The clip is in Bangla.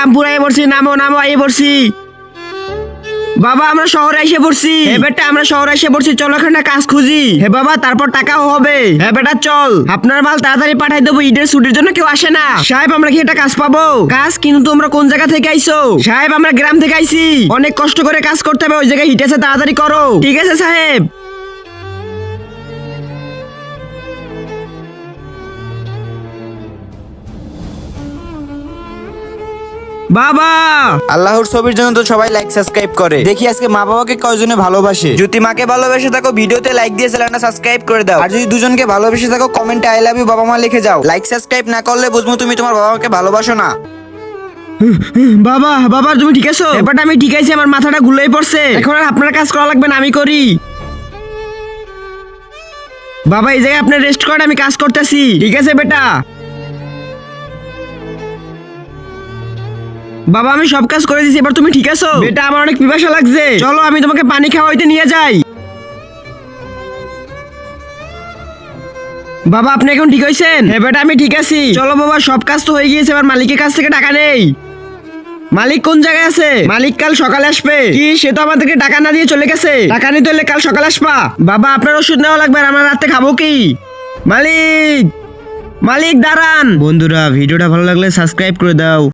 রামপুর আই পড়ছি, নামো নামো আই পড়ছি। বাবা আমরা শহরে এসে পড়ছি। হে বেটা আমরা শহরে এসে পড়ছি, চলো এখানে কাজ খুঁজি। হে বাবা তারপর টাকাও হবে। হে বেটা চল, আপনার মাল তাড়াতাড়ি পাঠাই দেবো, ঈদের ছুটির জন্য কেউ আসে না। সাহেব আমরা কি একটা কাজ পাবো? কাজ? কিন্তু তোমরা কোন জায়গা থেকে আইছো? সাহেব আমরা গ্রাম থেকে আইছি, অনেক কষ্ট করে কাজ করতে হবে, ওই জায়গায় হিট আছে, তাড়াতাড়ি করো। ঠিক আছে সাহেব। বাবা আল্লাহর ছবির জন্য তো সবাই লাইক সাবস্ক্রাইব করে, দেখি আজকে মা বাবাকে কয়জনে ভালোবাসে। যদি মাকে ভালোবেসে থাকো ভিডিওতে লাইক দিয়ে চ্যানেলটা সাবস্ক্রাইব করে দাও, আর যদি দুজনকে ভালোবেসে থাকো কমেন্টে আই লাভ ইউ বাবা মা লিখে যাও। লাইক সাবস্ক্রাইব না করলে বুঝবো তুমি তোমার বাবা মাকে ভালোবাসো না। বাবা বাবা তুমি ঠিক আছো? ব্যাপারটা আমি ঠিক আছি, আমার মাথাটা ঘুরেই পড়ছে। এখন আর আপনার কাজ করা লাগবে না, আমি করি। বাবা এই জায়গায় আপনি রেস্ট করেন, আমি কাজ করতেছি। ঠিক আছে বেটা। বাবা আমি সব কাজ করে দিছি, এবার তুমি ঠিক আছো? বেটা আমার অনেক পিপাসা লাগছে, চলো আমি তোমাকে পানি খাওয়াইতে নিয়ে যাই। বাবা আপনি এখন ঠিক হয়েছেন? হ্যাঁ বেটা আমি ঠিক আছি। চলো বাবা সব কাজ তো হয়ে গিয়েছে, এবার মালিকের কাছ থেকে টাকা নেই। মালিক কোন জায়গায় আছে? মালিক কাল সকালে আসবে। কি সে তো আমাদেরকে টাকা না দিয়ে চলে গেছে? টাকা নিতে হলে কাল সকালে আসবা। বাবা আপনার ওষুধ নেওয়া লাগবে, আর আমরা রাতে খাবো কি? মালিক মালিক দাঁড়ান। বন্ধুরা ভিডিওটা ভালো লাগলে সাবস্ক্রাইব করে দাও।